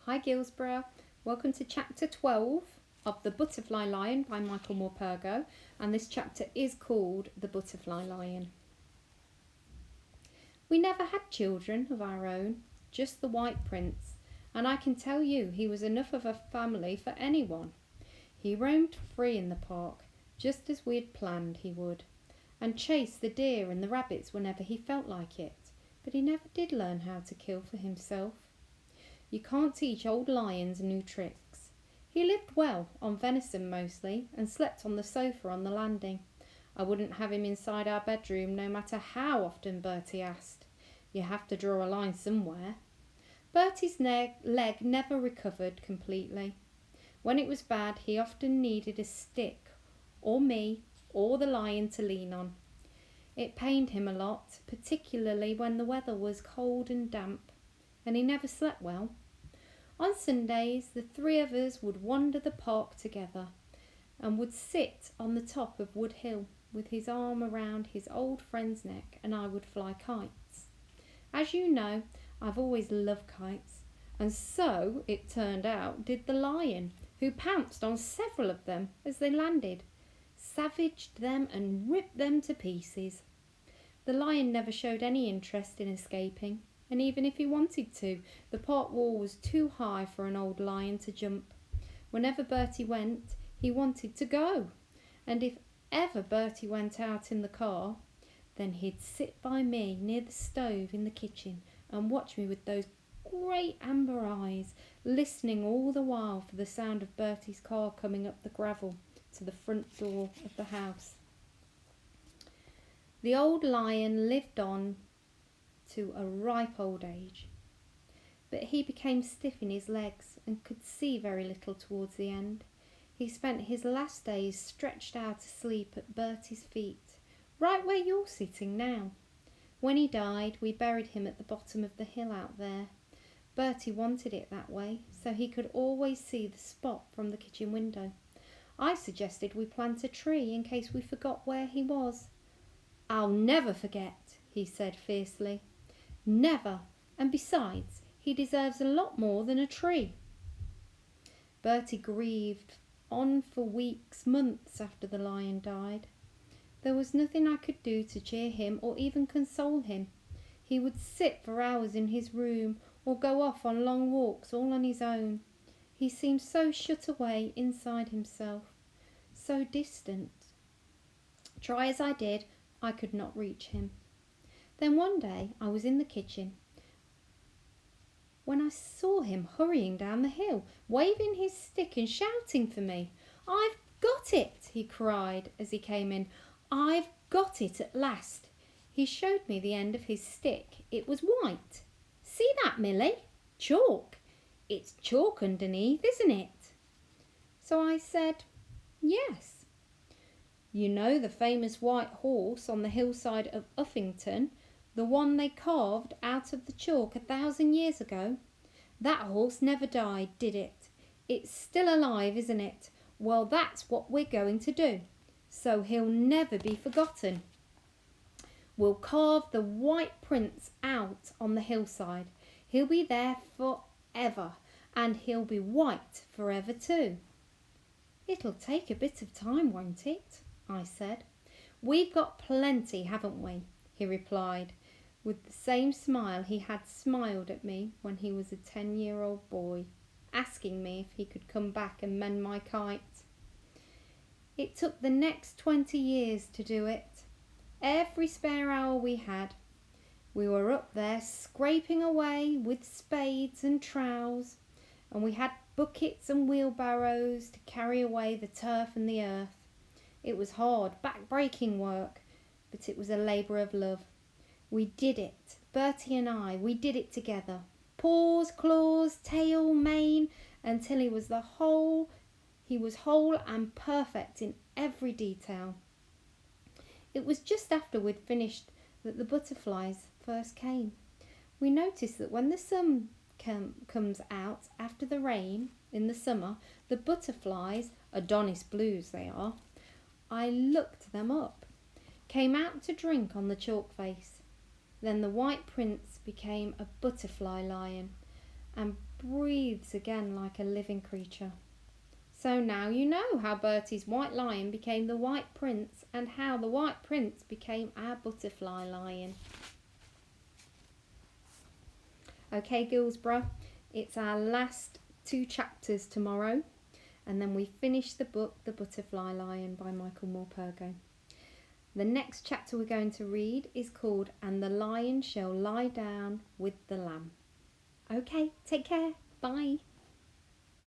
Hi Gilsborough, welcome to chapter 12 of The Butterfly Lion by Michael Morpurgo, and this chapter is called The Butterfly Lion. We never had children of our own, just the White Prince, and I can tell you he was enough of a family for anyone. He roamed free in the park, just as we had planned he would, and chased the deer and the rabbits whenever he felt like it, but he never did learn how to kill for himself. You can't teach old lions new tricks. He lived well, on venison mostly, and slept on the sofa on the landing. I wouldn't have him inside our bedroom no matter how often Bertie asked. You have to draw a line somewhere. Bertie's leg never recovered completely. When it was bad, he often needed a stick, or me, or the lion to lean on. It pained him a lot, particularly when the weather was cold and damp, and he never slept well. On Sundays, the three of us would wander the park together and would sit on the top of Wood Hill with his arm around his old friend's neck, and I would fly kites. As you know, I've always loved kites, and so, it turned out, did the lion, who pounced on several of them as they landed, savaged them and ripped them to pieces. The lion never showed any interest in escaping, and even if he wanted to, the park wall was too high for an old lion to jump. Whenever Bertie went, he wanted to go, and if ever Bertie went out in the car, then he'd sit by me near the stove in the kitchen and watch me with those great amber eyes, listening all the while for the sound of Bertie's car coming up the gravel to the front door of the house. The old lion lived on to a ripe old age, but he became stiff in his legs and could see very little towards the end. He spent his last days stretched out asleep at Bertie's feet, right where you're sitting now. When he died, we buried him at the bottom of the hill out there. Bertie wanted it that way, so he could always see the spot from the kitchen window. I suggested we plant a tree in case we forgot where he was. "I'll never forget," he said fiercely. "Never, and besides, he deserves a lot more than a tree." Bertie grieved on for weeks, months after the lion died. There was nothing I could do to cheer him or even console him. He would sit for hours in his room or go off on long walks all on his own. He seemed so shut away inside himself, so distant. Try as I did, I could not reach him. Then one day I was in the kitchen when I saw him hurrying down the hill, waving his stick and shouting for me. "I've got it!" he cried as he came in. "I've got it at last." He showed me the end of his stick. It was white. "See that, Millie? Chalk. It's chalk underneath, isn't it?" So I said, "Yes." "You know the famous white horse on the hillside of Uffington, the one they carved out of the chalk 1,000 years ago? That horse never died, did it? It's still alive, isn't it? Well, that's what we're going to do, so he'll never be forgotten. We'll carve the White Prince out on the hillside. He'll be there forever, and he'll be white forever too." "It'll take a bit of time, won't it?" I said. "We've got plenty, haven't we?" he replied, with the same smile he had smiled at me when he was a 10-year-old boy, asking me if he could come back and mend my kite. It took the next 20 years to do it. Every spare hour we had, we were up there scraping away with spades and trowels, and we had buckets and wheelbarrows to carry away the turf and the earth. It was hard, back-breaking work, but it was a labour of love. We did it, Bertie and I, we did it together. Paws, claws, tail, mane, until he was whole and perfect in every detail. It was just after we'd finished that the butterflies first came. We noticed that when the sun comes out after the rain in the summer, the butterflies, Adonis blues they are, I looked them up, came out to drink on the chalk face. Then the White Prince became a butterfly lion and breathes again like a living creature. So now you know how Bertie's white lion became the White Prince and how the White Prince became our butterfly lion. Okay, Gilsborough, it's our last 2 chapters tomorrow, and then we finish the book The Butterfly Lion by Michael Morpurgo. The next chapter we're going to read is called And the Lion Shall Lie Down with the Lamb. Okay, take care. Bye.